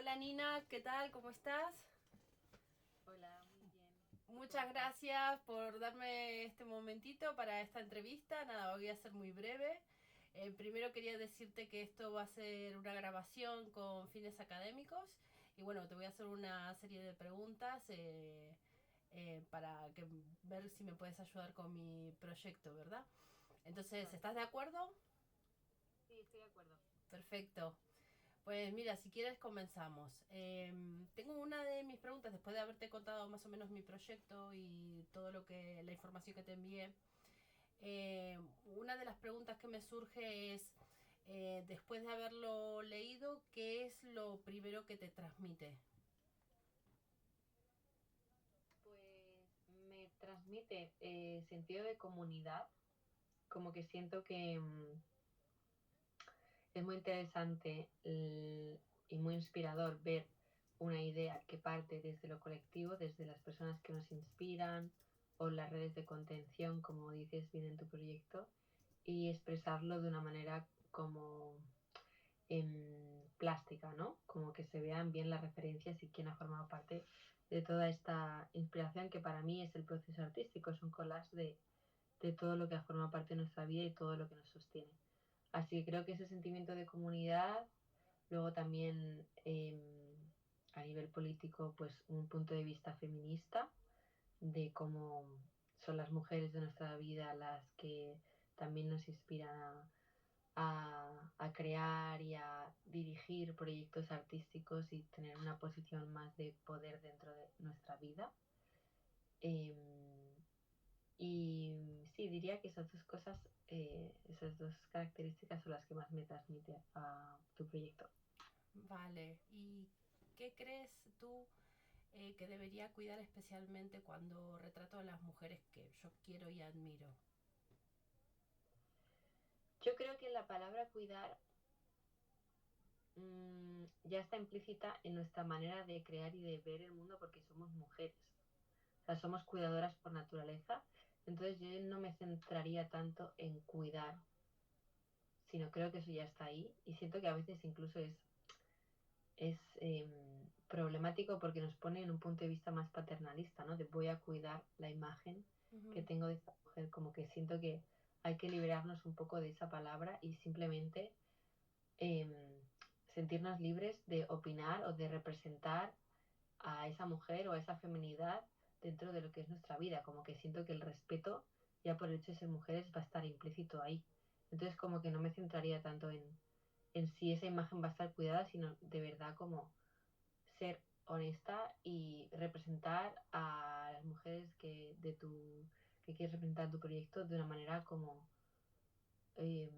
Hola Nina, ¿qué tal? ¿Cómo estás? Hola, muy bien. ¿Tú cómo Muchas estás? gracias por darme este momentito para esta entrevista. Nada, voy a ser muy breve. Primero quería decirte que esto va a ser una grabación con fines académicos y bueno, te voy a hacer una serie de preguntas para ver si me puedes ayudar con mi proyecto, ¿verdad? Entonces, Vale. ¿estás de acuerdo? Sí, estoy de acuerdo. Perfecto. Pues mira, si quieres comenzamos. Tengo una de mis preguntas, después de haberte contado más o menos mi proyecto y todo lo que, la información que te envié. Una de las preguntas que me surge es, después de haberlo leído, ¿qué es lo primero que te transmite? Pues me transmite sentido de comunidad, como que siento que es muy interesante y muy inspirador ver una idea que parte desde lo colectivo, desde las personas que nos inspiran o las redes de contención, como dices bien en tu proyecto, y expresarlo de una manera como plástica, ¿no? Como que se vean bien las referencias y quién ha formado parte de toda esta inspiración que para mí es el proceso artístico, es un collage de todo lo que ha formado parte de nuestra vida y todo lo que nos sostiene. Así que creo que ese sentimiento de comunidad, luego también a nivel político, pues un punto de vista feminista de cómo son las mujeres de nuestra vida las que también nos inspiran a crear y a dirigir proyectos artísticos y tener una posición más de poder dentro de nuestra vida. Eh, y sí, diría que esas dos cosas, esas dos características son las que más me transmite a tu proyecto. Vale, ¿y qué crees tú que debería cuidar especialmente cuando retrato a las mujeres que yo quiero y admiro? Yo creo que la palabra cuidar ya está implícita en nuestra manera de crear y de ver el mundo porque somos mujeres. O sea, somos cuidadoras por naturaleza. Entonces yo no me centraría tanto en cuidar, sino creo que eso ya está ahí. Y siento que a veces incluso es problemático porque nos pone en un punto de vista más paternalista, ¿no? De voy a cuidar la imagen que Ujú. tengo de esta mujer. Como que siento que hay que liberarnos un poco de esa palabra y simplemente eh, sentirnos libres de opinar o de representar a esa mujer o a esa feminidad dentro de lo que es nuestra vida. Como que siento que el respeto, ya por el hecho de ser mujeres, va a estar implícito ahí. Entonces como que no me centraría tanto en si esa imagen va a estar cuidada, sino de verdad como ser honesta y representar a las mujeres que quieres representar en tu proyecto de una manera como eh,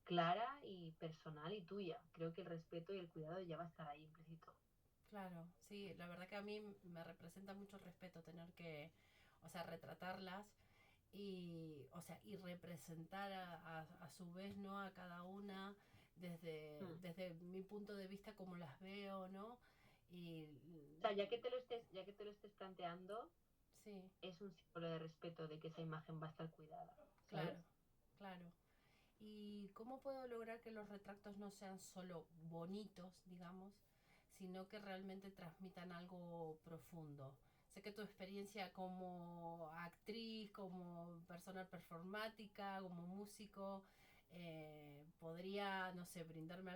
clara y personal y tuya. Creo que el respeto y el cuidado ya va a estar ahí implícito. Claro, sí, la verdad que a mí me representa mucho respeto tener que, o sea, retratarlas y, o sea, y representar a su vez, ¿no? A cada una Mm. desde mi punto de vista como las veo, ¿no? Y O sea, ya que te lo estés planteando, sí, es un símbolo de respeto de que esa imagen va a estar cuidada, claro, ¿sabes? claro. ¿Y cómo puedo lograr que los retratos no sean solo bonitos, digamos, sino que realmente transmitan algo profundo? Sé que tu experiencia como actriz, como persona performática, como músico, podría, no sé, brindarme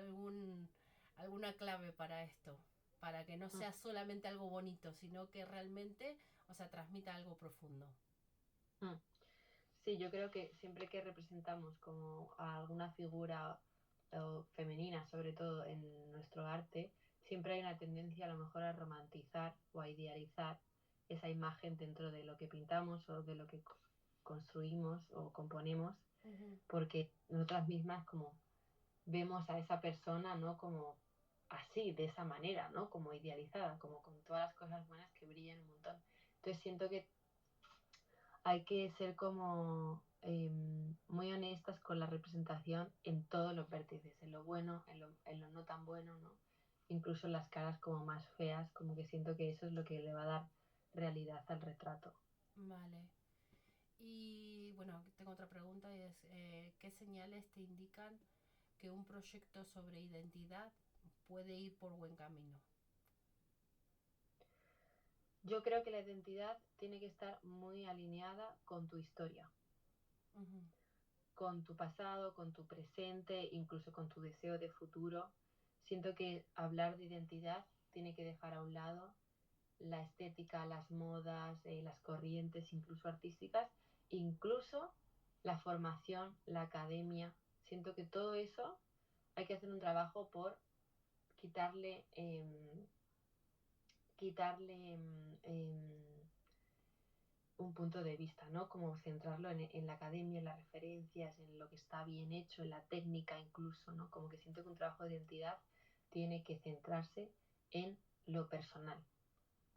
alguna clave para esto, para que no Mm, sea solamente algo bonito, sino que realmente, o sea, transmita algo profundo. mm. Sí, yo creo que siempre que representamos como a alguna figura femenina, sobre todo en nuestro arte, siempre hay una tendencia a lo mejor a romantizar o a idealizar esa imagen dentro de lo que pintamos o de lo que construimos o componemos, Ujú. porque nosotras mismas como vemos a esa persona, ¿no? Como así, de esa manera, ¿no? Como idealizada, como con todas las cosas buenas que brillan un montón. Entonces siento que hay que ser como muy honestas con la representación en todos los vértices, en lo bueno, en lo no tan bueno, ¿no? Incluso en las caras como más feas, como que siento que eso es lo que le va a dar realidad al retrato. Vale. Y bueno, tengo otra pregunta y es, ¿qué señales te indican que un proyecto sobre identidad puede ir por buen camino? Yo creo que la identidad tiene que estar muy alineada con tu historia, Ujú. con tu pasado, con tu presente, incluso con tu deseo de futuro. Siento que hablar de identidad tiene que dejar a un lado la estética, las modas, las corrientes, incluso artísticas, incluso la formación, la academia. Siento que todo eso hay que hacer un trabajo por quitarle, un punto de vista, ¿no? Como centrarlo en la academia, en las referencias, en lo que está bien hecho, en la técnica incluso, ¿no? Como que siento que un trabajo de identidad tiene que centrarse en lo personal,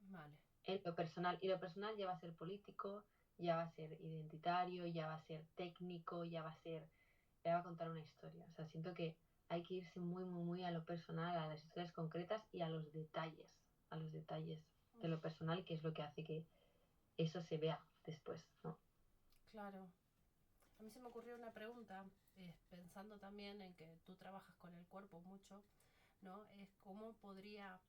Vale. en lo personal. Y lo personal ya va a ser político, ya va a ser identitario, ya va a ser técnico, ya va a contar una historia. O sea, siento que hay que irse muy, muy, muy a lo personal, a las historias concretas y a los detalles de lo personal, que es lo que hace que eso se vea después, ¿no? Claro. A mí se me ocurrió una pregunta, pensando también en que tú trabajas con el cuerpo mucho, ¿no? Es cómo podría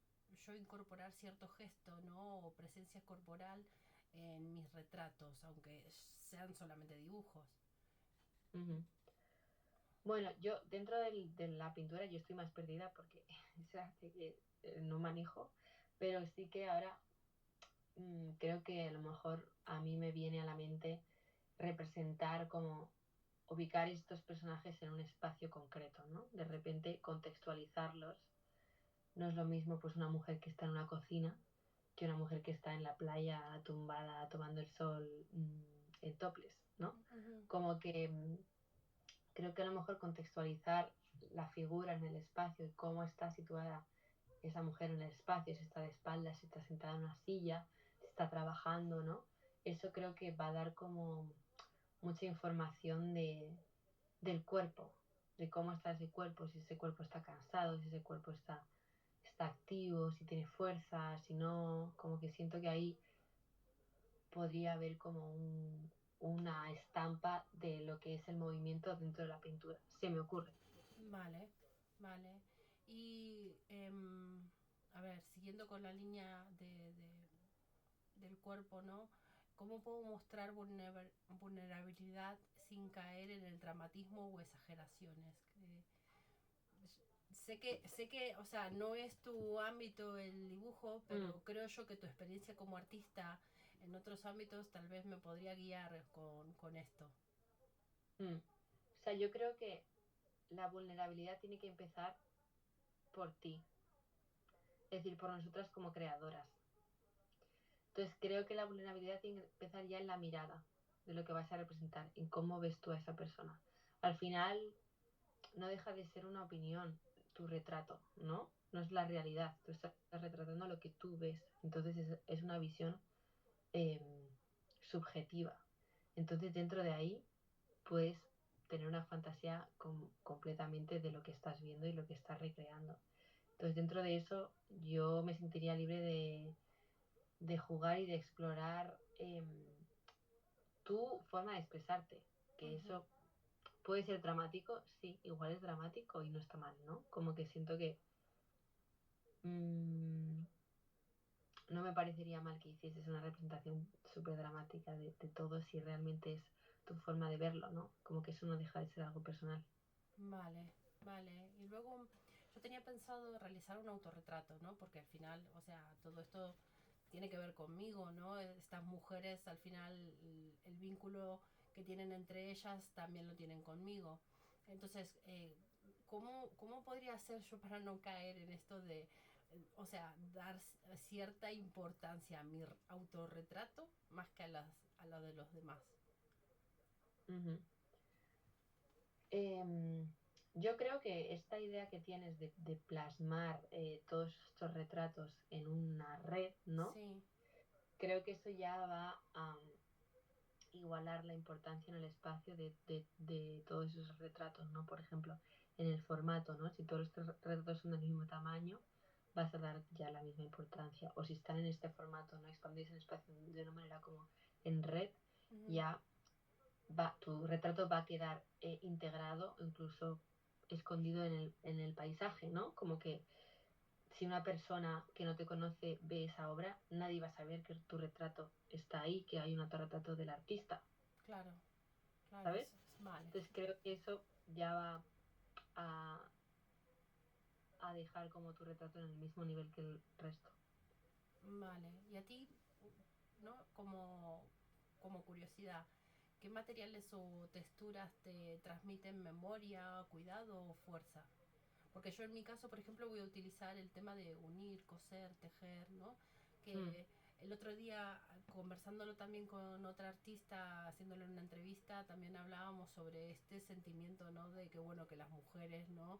yo incorporar cierto gesto, ¿no? O presencia corporal en mis retratos, aunque sean solamente dibujos. Ujú. Bueno, yo dentro de la pintura yo estoy más perdida porque es arte que no manejo, pero sí que ahora creo que a lo mejor a mí me viene a la mente representar como ubicar estos personajes en un espacio concreto, ¿no? De repente contextualizarlos. No es lo mismo pues una mujer que está en una cocina que una mujer que está en la playa tumbada tomando el sol en topless, ¿no? Ujú. Como que creo que a lo mejor contextualizar la figura en el espacio y cómo está situada esa mujer en el espacio, si está de espaldas, si está sentada en una silla, si está trabajando, ¿no? Eso creo que va a dar como mucha información del cuerpo, de cómo está ese cuerpo, si ese cuerpo está cansado, si ese cuerpo está activo, si tiene fuerza, si no, como que siento que ahí podría haber como una estampa de lo que es el movimiento dentro de la pintura. Se me ocurre. Vale, vale. Y, a ver, siguiendo con la línea del cuerpo, ¿no? ¿Cómo puedo mostrar vulnerabilidad sin caer en el dramatismo o exageraciones? Sé que, o sea, no es tu ámbito el dibujo, Mm, pero creo yo que tu experiencia como artista en otros ámbitos tal vez me podría guiar con esto. mm. O sea, yo creo que la vulnerabilidad tiene que empezar por ti, es decir, por nosotras como creadoras. Entonces creo que la vulnerabilidad tiene que empezar ya en la mirada de lo que vas a representar, en cómo ves tú a esa persona. Al final no deja de ser una opinión, tu retrato, ¿no? No es la realidad, tú estás retratando lo que tú ves. Entonces es una visión eh, subjetiva. Entonces dentro de ahí puedes tener una fantasía completamente de lo que estás viendo y lo que estás recreando. Entonces dentro de eso yo me sentiría libre de jugar y de explorar tu forma de expresarte, que Ujú. eso puede ser dramático, sí, igual es dramático y no está mal, ¿no? Como que siento que mmm, no me parecería mal que hicieses una representación súper dramática de todo si realmente es tu forma de verlo, ¿no? Como que eso no deja de ser algo personal. Vale, vale. Y luego yo tenía pensado realizar un autorretrato, ¿no? Porque al final, o sea, todo esto tiene que ver conmigo, ¿no? Estas mujeres, al final, el vínculo que tienen entre ellas también lo tienen conmigo. Entonces, ¿cómo podría hacer yo para no caer en esto de, o sea, dar cierta importancia a mi autorretrato más que a la de los demás? Ujú. Em, yo creo que esta idea que tienes de plasmar todos estos retratos en una red, ¿no? Sí. Creo que eso ya va a igualar la importancia en el espacio de todos esos retratos, ¿no? Por ejemplo, en el formato, ¿no? Si todos los retratos son del mismo tamaño, vas a dar ya la misma importancia. O si están en este formato, ¿no? Expandís el espacio de una manera como en red, Ujú. ya tu retrato va a quedar integrado, incluso escondido en el paisaje, ¿no? Como que si una persona que no te conoce ve esa obra, nadie va a saber que tu retrato está ahí, que hay un autorretrato del artista, Claro, claro, ¿sabes? eso es vale. Entonces creo que eso ya va a, a dejar como tu retrato en el mismo nivel que el resto. Vale. Y a ti, ¿no? Como curiosidad, ¿qué materiales o texturas te transmiten memoria, cuidado o fuerza? Porque yo en mi caso, por ejemplo, voy a utilizar el tema de unir, coser, tejer, ¿no? Mm, Que el otro día, conversándolo también con otra artista, haciéndole una entrevista, también hablábamos sobre este sentimiento, ¿no? De que, bueno, que las mujeres, ¿no?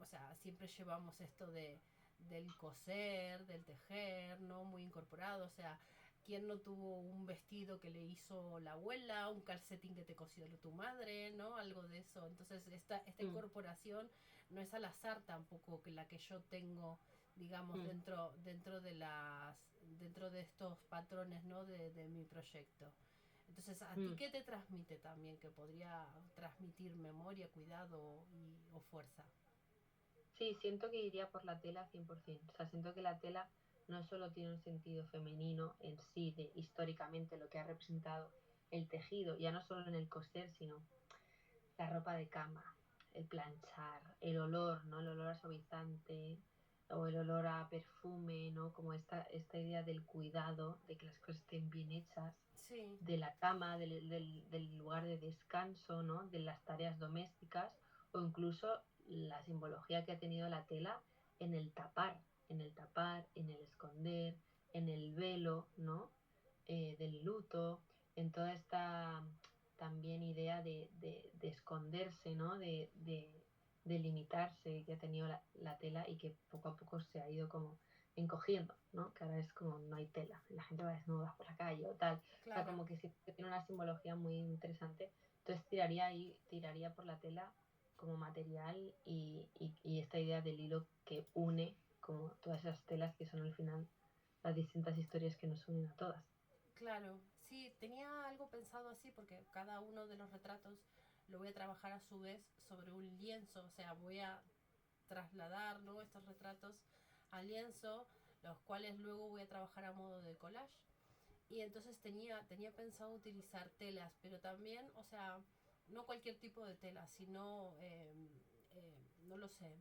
O sea, siempre llevamos esto del coser, del tejer, ¿no? Muy incorporado, o sea, ¿quién no tuvo un vestido que le hizo la abuela, un calcetín que te cosió tu madre, ¿no? Algo de eso. Entonces, esta mm, incorporación no es al azar tampoco que la que yo tengo, digamos, mm, dentro de estos patrones, ¿no? De mi proyecto. Entonces, ¿a ti mm. qué te transmite también? Que podría transmitir memoria, cuidado o fuerza. Sí, siento que iría por la tela 100%. O sea, siento que la tela no solo tiene un sentido femenino en sí, de históricamente lo que ha representado el tejido, ya no solo en el coser, sino la ropa de cama, el planchar, el olor, ¿no? El olor a suavizante o el olor a perfume, ¿no? Como esta idea del cuidado, de que las cosas estén bien hechas, Sí. de la cama, del lugar de descanso, ¿no? De las tareas domésticas o incluso la simbología que ha tenido la tela en el tapar, en el esconder, en el velo, ¿no? Del luto, en toda esta también idea de esconderse, ¿no? De limitarse que ha tenido la tela y que poco a poco se ha ido como encogiendo, ¿no? Que ahora es como no hay tela, la gente va desnuda por la calle o tal. O sea, Claro. como que sí que tiene una simbología muy interesante. Entonces tiraría por la tela como material y esta idea del hilo que une como todas esas telas que son al final las distintas historias que nos unen a todas. Claro, sí, tenía algo pensado así porque cada uno de los retratos lo voy a trabajar a su vez sobre un lienzo, o sea, voy a trasladar, ¿no? Estos retratos al lienzo, los cuales luego voy a trabajar a modo de collage. Y entonces tenía pensado utilizar telas, pero también, o sea, no cualquier tipo de tela, sino, no lo sé,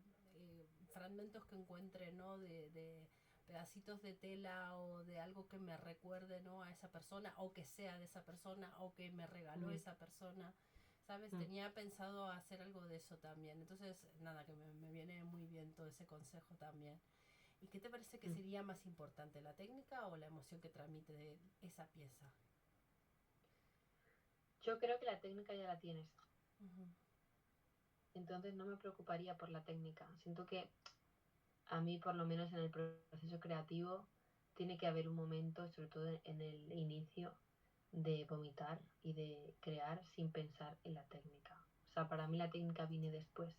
fragmentos que encuentre, ¿no? De pedacitos de tela o de algo que me recuerde, ¿no? A esa persona, o que sea de esa persona, o que me regaló Mm, esa persona. ¿Sabes? mm, Tenía pensado hacer algo de eso también. Entonces, nada, que me viene muy bien todo ese consejo también. ¿Y qué te parece que mm. sería más importante, la técnica o la emoción que transmite de esa pieza? Yo creo que la técnica ya la tienes, Ujú. entonces no me preocuparía por la técnica. Siento que a mí, por lo menos en el proceso creativo, tiene que haber un momento, sobre todo en el inicio, de vomitar y de crear sin pensar en la técnica. O sea, para mí la técnica viene después.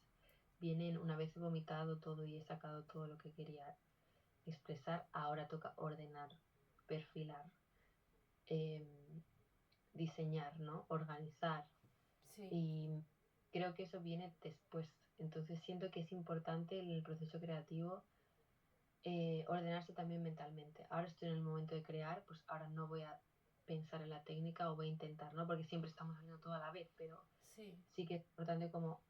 Viene una vez he vomitado todo y he sacado todo lo que quería expresar, ahora toca ordenar, perfilar, eh, diseñar, ¿no? Organizar. Sí, Y creo que eso viene después. Entonces siento que es importante en el proceso creativo ordenarse también mentalmente. Ahora estoy en el momento de crear, pues ahora no voy a pensar en la técnica o voy a intentar, ¿no? Porque siempre estamos haciendo todo a la vez, pero sí, sí que es importante como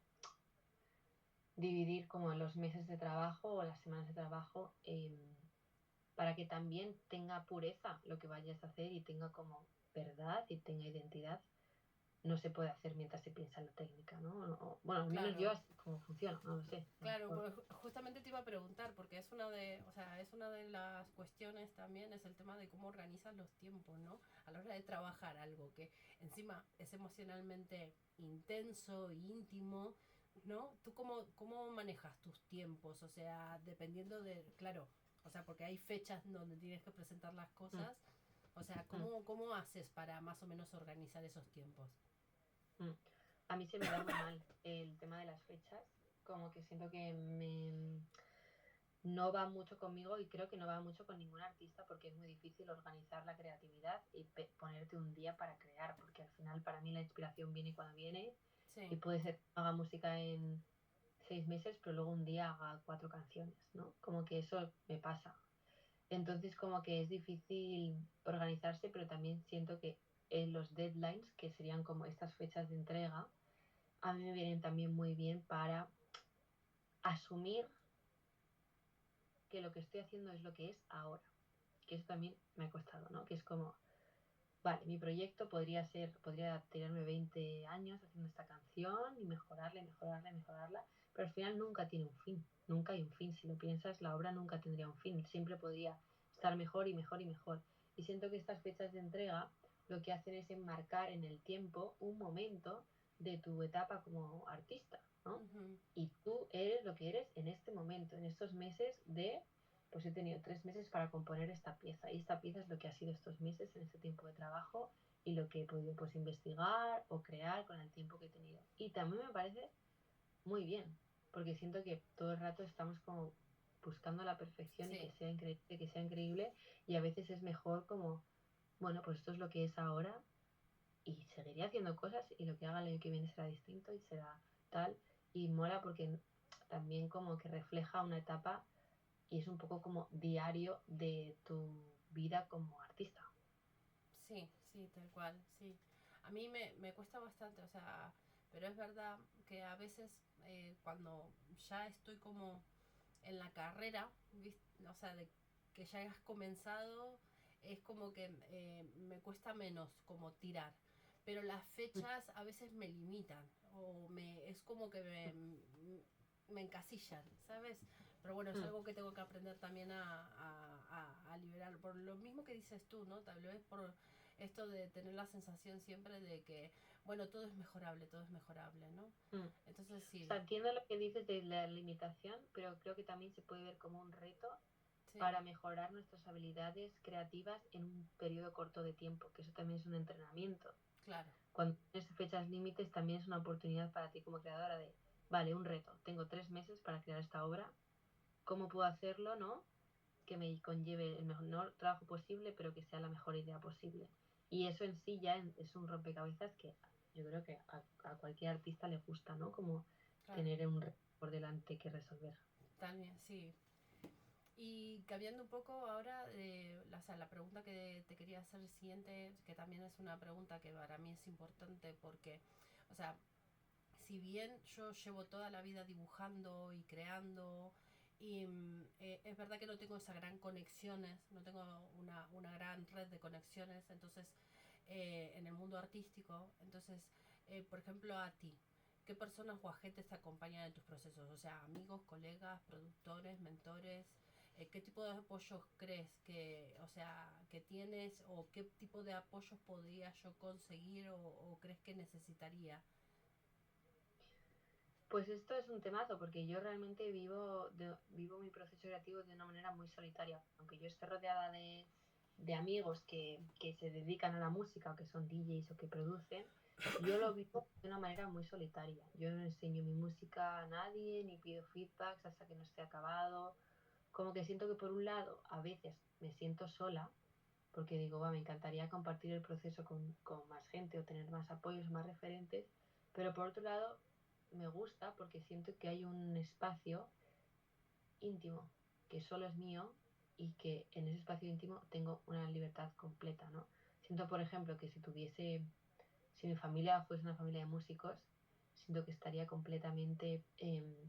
dividir como los meses de trabajo o las semanas de trabajo para que también tenga pureza lo que vayas a hacer y tenga como verdad y tenga identidad. No se puede hacer mientras se piensa en la técnica, ¿no? Bueno, al menos yo claro. así como funciona, no lo sé. A lo Claro, mejor. pues justamente te iba a preguntar, porque es una de, o sea, es una de las cuestiones también, es el tema de cómo organizas los tiempos, ¿no? A la hora de trabajar algo que encima es emocionalmente intenso e íntimo, ¿no? ¿Tú cómo manejas tus tiempos? O sea, dependiendo de, claro, o sea, porque hay fechas donde tienes que presentar las Mm, cosas, o sea, mm, ¿cómo haces para más o menos organizar esos tiempos? mm. A mí se me da muy mal el tema de las fechas, como que siento que no va mucho conmigo y creo que no va mucho con ningún artista porque es muy difícil organizar la creatividad y ponerte un día para crear, porque al final para mí la inspiración viene cuando viene y Sí, puede ser que haga música en 6 meses, pero luego un día haga 4 canciones, ¿no? Como que eso me pasa. Entonces como que es difícil organizarse, pero también siento que los deadlines, que serían como estas fechas de entrega, a mí me vienen también muy bien para asumir que lo que estoy haciendo es lo que es ahora. Que eso también me ha costado, ¿no? Que es como, vale, mi proyecto podría tirarme 20 años haciendo esta canción y mejorarla, pero al final nunca tiene un fin, nunca hay un fin. Si lo piensas, la obra nunca tendría un fin, siempre podría estar mejor y mejor y mejor. Y siento que estas fechas de entrega lo que hacen es enmarcar en el tiempo un momento de tu etapa como artista, ¿no? Ujú. Y tú eres lo que eres en este momento, en estos meses pues he tenido 3 meses para componer esta pieza y esta pieza es lo que ha sido estos meses en este tiempo de trabajo y lo que he podido pues investigar o crear con el tiempo que he tenido. Y también me parece muy bien, porque siento que todo el rato estamos como buscando la perfección y Sí, que sea increíble y a veces es mejor como, bueno, pues esto es lo que es ahora y seguiré haciendo cosas y lo que haga el año que viene será distinto y será tal y mola porque también como que refleja una etapa y es un poco como diario de tu vida como artista. sí, sí, tal cual, sí. A mí me cuesta bastante, o sea, pero es verdad que a veces cuando ya estoy como en la carrera, o sea, de que ya has comenzado, es como que me cuesta menos como tirar. Pero las fechas a veces me limitan o es como que me encasillan, ¿sabes? Pero bueno, es Mm, algo que tengo que aprender también a liberar. Por lo mismo que dices tú, ¿no? Tal vez por esto de tener la sensación siempre de que, bueno, todo es mejorable, ¿no? mm. Entonces O sí, sea, entiendo lo que dices de la limitación, pero creo que también se puede ver como un reto sí, para mejorar nuestras habilidades creativas en un periodo corto de tiempo, que eso también es un entrenamiento. claro. Cuando tienes fechas límites también es una oportunidad para ti como creadora de, vale, un reto, tengo 3 meses para crear esta obra, ¿cómo puedo hacerlo, no? Que me conlleve el mejor trabajo posible, pero que sea la mejor idea posible. Y eso en sí ya es un rompecabezas que yo creo que a cualquier artista le gusta, ¿no? Como Claro, tener un reto por delante que resolver. también, sí. Y cambiando un poco ahora, o sea, la pregunta que te quería hacer siguiente, que también es una pregunta que para mí es importante porque, o sea, si bien yo llevo toda la vida dibujando y creando, y es verdad que no tengo esa gran conexiones, no tengo una gran red de conexiones, entonces, en el mundo artístico, entonces, por ejemplo, a ti, ¿qué personas o agentes te acompañan en tus procesos? O sea, amigos, colegas, productores, mentores, ¿qué tipo de apoyos crees que, o sea, que tienes o qué tipo de apoyos podría yo conseguir o crees que necesitaría? Pues esto es un temazo porque yo realmente vivo mi proceso creativo de una manera muy solitaria. Aunque yo esté rodeada de amigos que se dedican a la música o que son DJs o que producen, yo lo vivo de una manera muy solitaria. Yo no enseño mi música a nadie ni pido feedbacks hasta que no esté acabado. Como que siento que por un lado a veces me siento sola porque digo, va, me encantaría compartir el proceso con más gente o tener más apoyos, más referentes, pero por otro lado me gusta porque siento que hay un espacio íntimo que solo es mío y que en ese espacio íntimo tengo una libertad completa, ¿no? Siento, por ejemplo, que si mi familia fuese una familia de músicos, siento que estaría completamente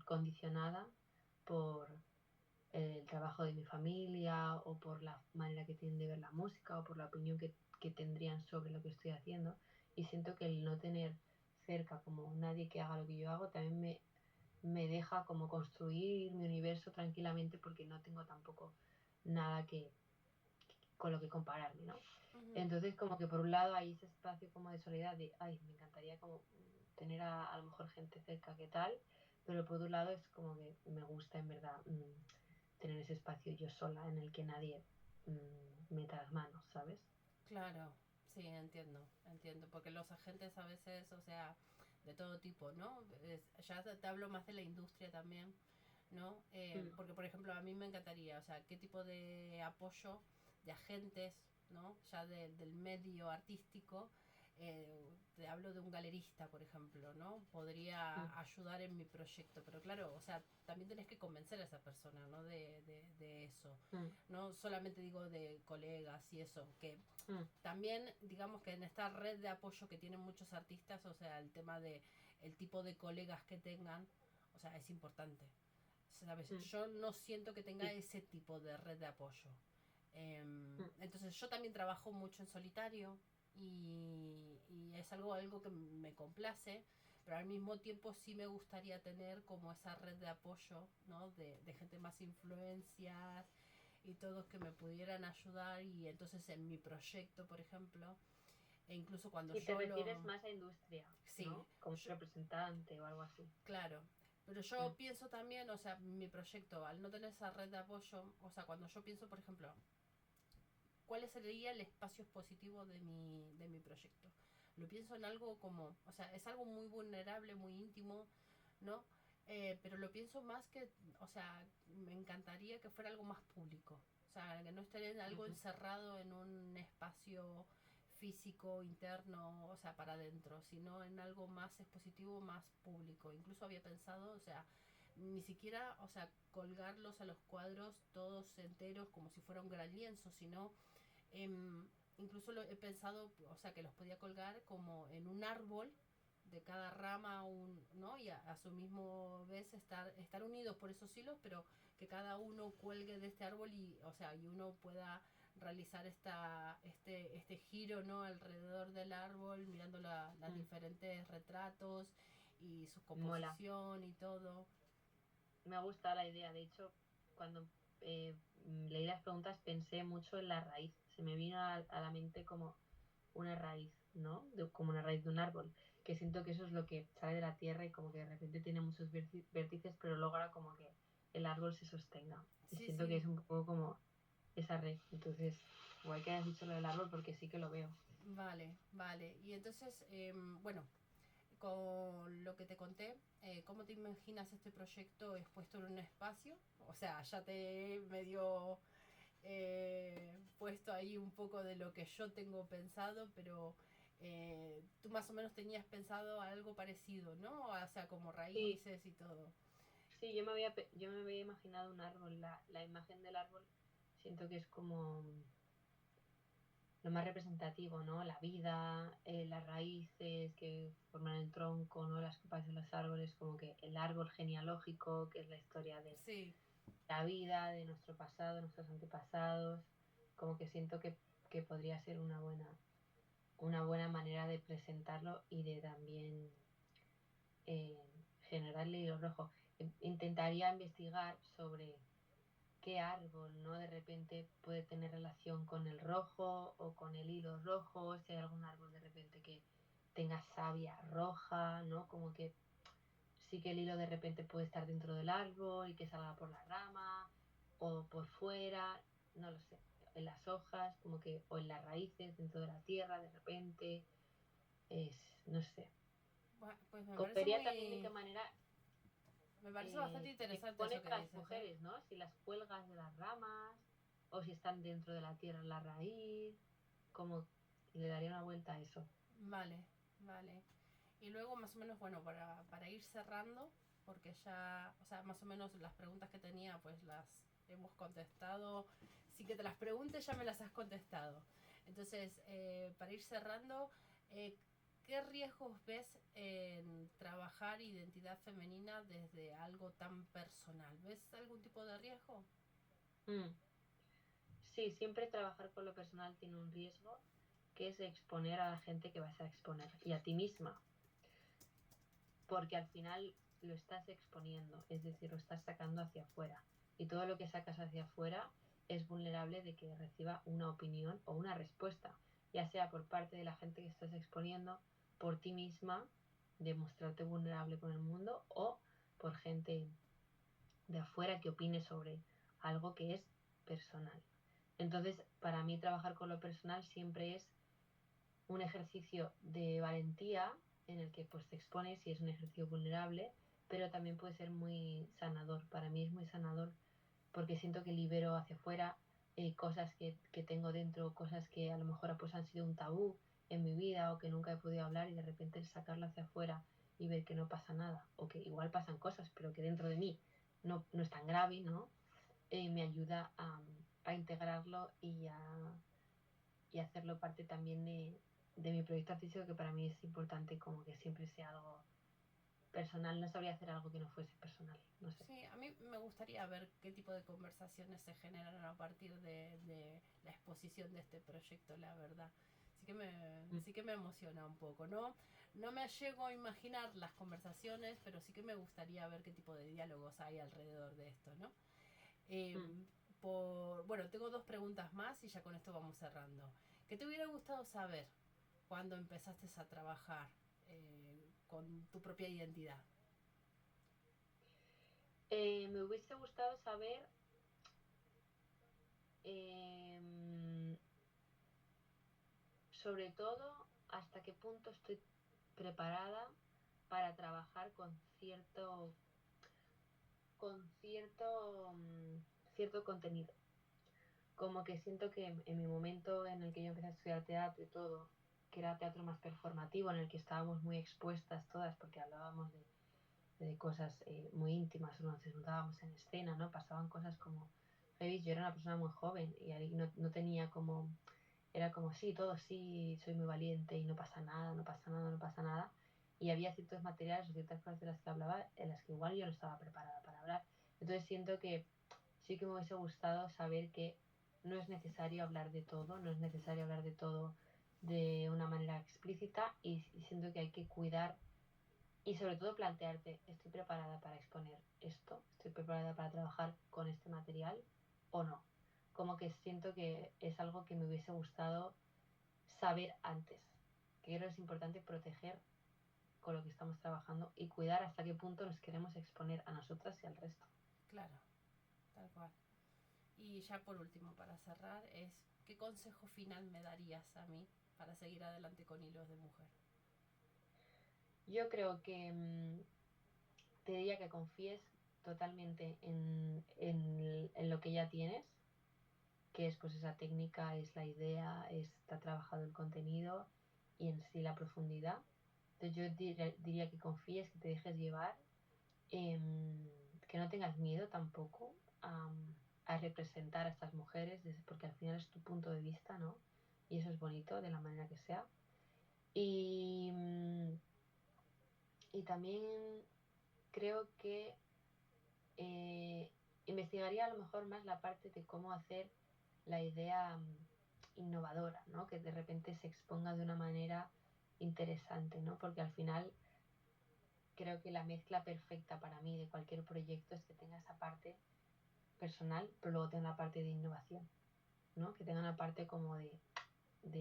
condicionada por el trabajo de mi familia o por la manera que tienen de ver la música o por la opinión que tendrían sobre lo que estoy haciendo. Y siento que el no tener cerca como nadie que haga lo que yo hago también me deja como construir mi universo tranquilamente porque no tengo tampoco nada con lo que compararme, ¿no? Ujú. Entonces como que por un lado hay ese espacio como de soledad de, ay, me encantaría como tener a lo mejor gente cerca que tal, pero por otro lado es como que me gusta en verdad tener ese espacio yo sola en el que nadie meta las manos, ¿sabes? Claro, sí, entiendo, entiendo, porque los agentes a veces, o sea, de todo tipo, ¿no? Ya te hablo más de la industria también, ¿no? Mm, Porque, por ejemplo, a mí me encantaría, o sea, qué tipo de apoyo de agentes, ¿no? Ya del medio artístico, te hablo de un galerista, por ejemplo, ¿no? mm, Podría ayudar en mi proyecto, pero claro, o sea, también tenés que convencer a esa persona, ¿no? De eso. mm, No solamente digo de colegas y eso, que mm, también digamos que en esta red de apoyo que tienen muchos artistas, o sea, el tema de el tipo de colegas que tengan, o sea, es importante. ¿Sabes? mm, Yo no siento que tenga sí, ese tipo de red de apoyo. mm, Entonces yo también trabajo mucho en solitario y es algo que me complace, pero al mismo tiempo sí me gustaría tener como esa red de apoyo, ¿no? De gente más influencias y todos que me pudieran ayudar y entonces en mi proyecto, por ejemplo, e incluso cuando sí, te yo refieres lo... más a industria, Sí, ¿no? Como yo, representante o algo así. claro. Pero Mm, yo pienso también, o sea, mi proyecto, al no tener esa red de apoyo, o sea, cuando yo pienso, por ejemplo, cuál sería el espacio expositivo de mi proyecto. Lo pienso en algo como, o sea, es algo muy vulnerable, muy íntimo, ¿no? Pero lo pienso más que, o sea, me encantaría que fuera algo más público. O sea, que no esté en algo ujú, encerrado en un espacio físico, interno, o sea, para adentro, sino en algo más expositivo, más público. Incluso había pensado, o sea, ni siquiera, o sea, colgarlos a los cuadros todos enteros como si fuera un gran lienzo, sino incluso lo he pensado, o sea, que los podía colgar como en un árbol de cada rama, ¿no? Y a su mismo vez estar unidos por esos hilos, pero que cada uno cuelgue de este árbol y, o sea, y uno pueda realizar este giro, ¿no? Alrededor del árbol, mirando las mm. diferentes retratos y su Mola. composición y todo. Me ha gustado la idea. De hecho, cuando leí las preguntas pensé mucho en la raíz. Se me vino a la mente como una raíz, ¿no? Como una raíz de un árbol. Que siento que eso es lo que sale de la tierra y como que de repente tiene muchos vértices, pero logra como que el árbol se sostenga. Y Sí, siento que sí, es un poco como esa red. Entonces, igual que hayas dicho lo del árbol porque sí que lo veo. vale, vale. Y entonces, bueno, con lo que te conté, ¿cómo te imaginas este proyecto expuesto en un espacio? O sea, ya te he medio puesto ahí un poco de lo que yo tengo pensado, pero tú más o menos tenías pensado algo parecido, ¿no? O sea, como Sí, raíces y todo. sí, yo me había imaginado un árbol. La imagen del árbol siento que es como lo más representativo, ¿no? La vida, las raíces que forman el tronco, ¿no? Las copas de los árboles, como que el árbol genealógico, que es la historia de Sí, la vida, de nuestro pasado, nuestros antepasados, como que siento que podría ser una buena manera de presentarlo y de también eh, generarle hilo rojo. Intentaría investigar sobre qué árbol, ¿no? De repente puede tener relación con el rojo o con el hilo rojo, si hay algún árbol de repente que tenga savia roja, ¿no? Como que sí que el hilo de repente puede estar dentro del árbol y que salga por la rama o por fuera, no lo sé, en las hojas, como que, o en las raíces, dentro de la tierra, de repente, es, no sé. pues me parece Vería también de qué muy... manera Me parece bastante interesante eso expones que a las dices, ¿eh? mujeres, ¿no? Si las cuelgas de las ramas o si están dentro de la tierra en la raíz, como le daría una vuelta a eso. Vale, vale. Y luego más o menos, bueno, para ir cerrando, porque ya, o sea, más o menos las preguntas que tenía, pues las hemos contestado. Sin que te las pregunte, ya me las has contestado. Entonces, para ir cerrando, eh, ¿qué riesgos ves en trabajar identidad femenina desde algo tan personal? ¿Ves algún tipo de riesgo? Mm. Sí, siempre trabajar con lo personal tiene un riesgo, que es exponer a la gente que vas a exponer y a ti misma, porque al final lo estás exponiendo, es decir, lo estás sacando hacia afuera. Y todo lo que sacas hacia afuera es vulnerable de que reciba una opinión o una respuesta, ya sea por parte de la gente que estás exponiendo, por ti misma, de mostrarte vulnerable con el mundo, o por gente de afuera que opine sobre algo que es personal. Entonces, para mí trabajar con lo personal siempre es un ejercicio de valentía en el que pues te expones y es un ejercicio vulnerable, pero también puede ser muy sanador. Para mí es muy sanador porque siento que libero hacia afuera cosas que tengo dentro, cosas que a lo mejor pues han sido un tabú en mi vida o que nunca he podido hablar y de repente sacarlo hacia afuera y ver que no pasa nada o que igual pasan cosas pero que dentro de mí no es tan grave, ¿no? Me ayuda a integrarlo y hacerlo parte también de mi proyecto artístico, que para mí es importante como que siempre sea algo personal. No sabría hacer algo que no fuese personal, no sé. Sí, a mí me gustaría ver qué tipo de conversaciones se generan a partir de la exposición de este proyecto, la verdad. Sí que me emociona un poco, ¿no? No me llego a imaginar las conversaciones, pero sí que me gustaría ver qué tipo de diálogos hay alrededor de esto, ¿no? Eh, Mm. bueno, tengo dos preguntas más y ya con esto vamos cerrando. ¿Qué te hubiera gustado saber cuando empezaste a trabajar con tu propia identidad? Me hubiese gustado saber eh, sobre todo hasta qué punto estoy preparada para trabajar con cierto contenido. Como que siento que en mi momento en el que yo empecé a estudiar teatro y todo, que era teatro más performativo, en el que estábamos muy expuestas todas porque hablábamos de cosas muy íntimas, o nos desnudábamos en escena, ¿no? Pasaban cosas como heavy. Yo era una persona muy joven y ahí no tenía como, era como sí, todo sí, soy muy valiente y no pasa nada, no pasa nada, no pasa nada. Y había ciertos materiales o ciertas cosas de las que hablaba en las que igual yo no estaba preparada para hablar. Entonces siento que sí que me hubiese gustado saber que no es necesario hablar de todo, no es necesario hablar de todo de una manera explícita y siento que hay que cuidar y sobre todo plantearte, ¿estoy preparada para exponer esto? ¿Estoy preparada para trabajar con este material o no? Como que siento que es algo que me hubiese gustado saber antes, que creo que es importante proteger con lo que estamos trabajando y cuidar hasta qué punto nos queremos exponer a nosotras y al resto. Claro, tal cual. Y ya por último, para cerrar, es ¿qué consejo final me darías a mí para seguir adelante con Hilos de Mujer? Yo creo que te diría que confíes totalmente en lo que ya tienes, que es pues esa técnica, es la idea, está trabajado el contenido y en sí la profundidad. Entonces yo diría que confíes, que te dejes llevar, que no tengas miedo tampoco a representar a estas mujeres, porque al final es tu punto de vista, ¿no? Y eso es bonito de la manera que sea. Y, y también creo que eh, investigaría a lo mejor más la parte de cómo hacer la idea innovadora, ¿no? Que de repente se exponga de una manera interesante, ¿no? Porque al final creo que la mezcla perfecta para mí de cualquier proyecto es que tenga esa parte personal, pero luego tenga la parte de innovación, ¿no? Que tenga una parte como de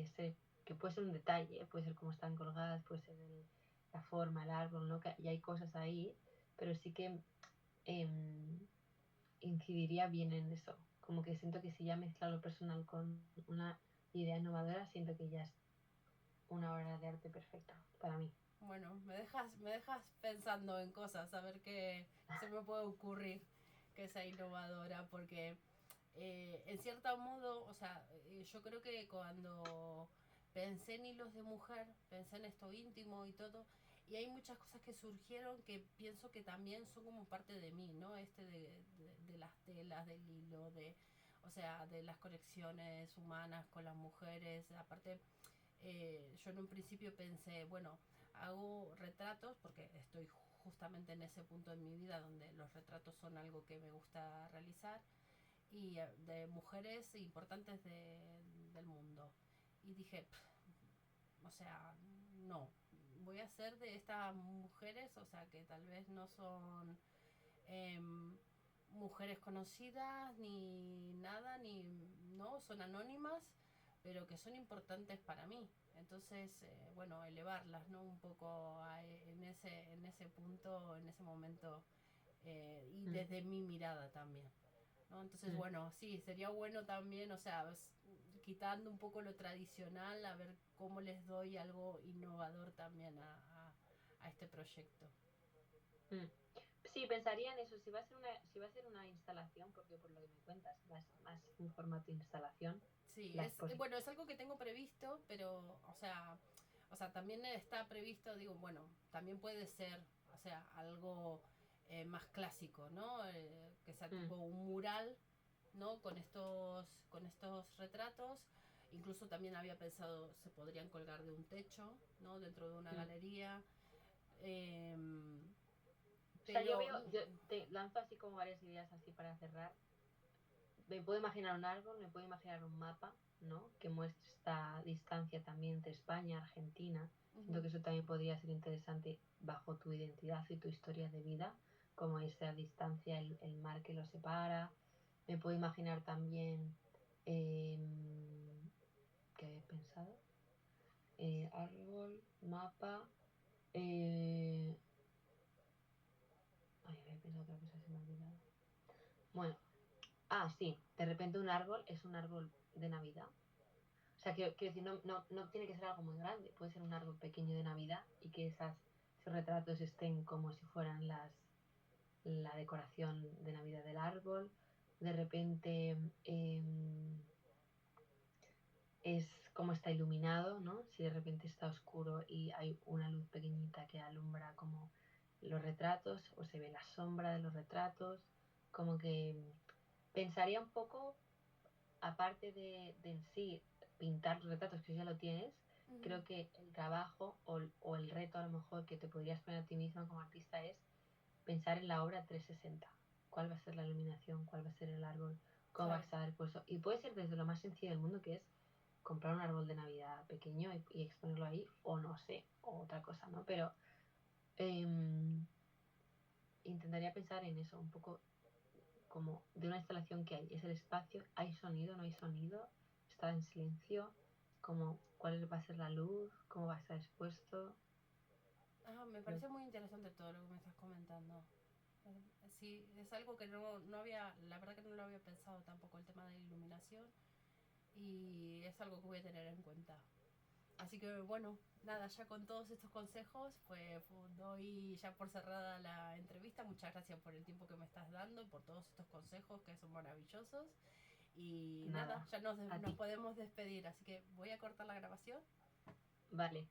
ese, que puede ser un detalle, puede ser cómo están colgadas, puede ser la forma, el árbol, ¿no? Y hay cosas ahí, pero sí que eh, incidiría bien en eso. Como que siento que si ya mezcla lo personal con una idea innovadora, siento que ya es una obra de arte perfecta para mí. Bueno, me dejas pensando en cosas, a ver qué se me puede ocurrir que sea innovadora, porque en cierto modo, o sea, yo creo que cuando pensé en Hilos de Mujer, pensé en esto íntimo y todo, y hay muchas cosas que surgieron que pienso que también son como parte de mí, ¿no? De las telas, del hilo, o sea, de las conexiones humanas con las mujeres, aparte yo en un principio pensé, bueno, hago retratos porque estoy justamente en ese punto en mi vida donde los retratos son algo que me gusta realizar y de mujeres importantes del mundo. Y dije, o sea, no, voy a hacer de estas mujeres, o sea, que tal vez no son mujeres conocidas ni nada, ni no, son anónimas, pero que son importantes para mí. Entonces, bueno, elevarlas, ¿no? Un poco en ese punto, en ese momento, y Mm, desde mi mirada también. ¿No? Entonces, mm, bueno, sí, sería bueno también, o sea, quitando un poco lo tradicional, a ver cómo les doy algo innovador también a este proyecto. mm. Sí, pensaría en eso. Si va a ser una instalación, porque por lo que me cuentas, vas más un formato de instalación, Sí, la es exposición. bueno, es algo que tengo previsto, pero, o sea, también está previsto, digo, bueno, también puede ser, o sea, algo más clásico, ¿no? Que sea Mm, tipo un mural, ¿no? Con estos retratos. Incluso también había pensado, se podrían colgar de un techo, ¿no? Dentro de una mm. galería. Em, O sea, yo pero, veo, yo te lanzo así como varias ideas así para cerrar. Me puedo imaginar un árbol, me puedo imaginar un mapa, ¿no? Que muestre esta distancia también entre España, Argentina. Siento ujú, que eso también podría ser interesante bajo tu identidad y tu historia de vida, como esa distancia, el mar que los separa. Me puedo imaginar también, ¿qué había pensado? Árbol, mapa. eh, Ay, había pensado otra cosa, se me ha olvidado. Bueno, sí, de repente un árbol es un árbol de Navidad. O sea, quiero decir, no tiene que ser algo muy grande, puede ser un árbol pequeño de Navidad y que esos retratos estén como si fueran la decoración de Navidad del árbol. De repente es como está iluminado, ¿no? Si de repente está oscuro y hay una luz pequeñita que alumbra como los retratos o se ve la sombra de los retratos, como que pensaría un poco, aparte de en sí pintar los retratos que ya lo tienes, ujú, creo que el trabajo o el reto a lo mejor que te podrías poner a ti misma como artista es pensar en la obra 360. ¿Cuál va a ser la iluminación? ¿Cuál va a ser el árbol? ¿Cómo va a claro. estar puesto? Y puede ser desde lo más sencillo del mundo, que es comprar un árbol de Navidad pequeño y exponerlo ahí, o no sé, o otra cosa, ¿no? Pero eh, intentaría pensar en eso, un poco como de una instalación que hay. Es el espacio, hay sonido, no hay sonido, está en silencio, como cuál va a ser la luz, cómo va a estar expuesto. Me Creo parece muy interesante todo lo que me estás comentando. Sí, es algo que no había, la verdad que no lo había pensado tampoco, el tema de la iluminación, y es algo que voy a tener en cuenta. Así que bueno, nada, ya con todos estos consejos, pues doy ya por cerrada la entrevista. Muchas gracias por el tiempo que me estás dando, por todos estos consejos que son maravillosos. Y nada, nada, ya nos, a nos ti. podemos despedir, así que voy a cortar la grabación. Vale.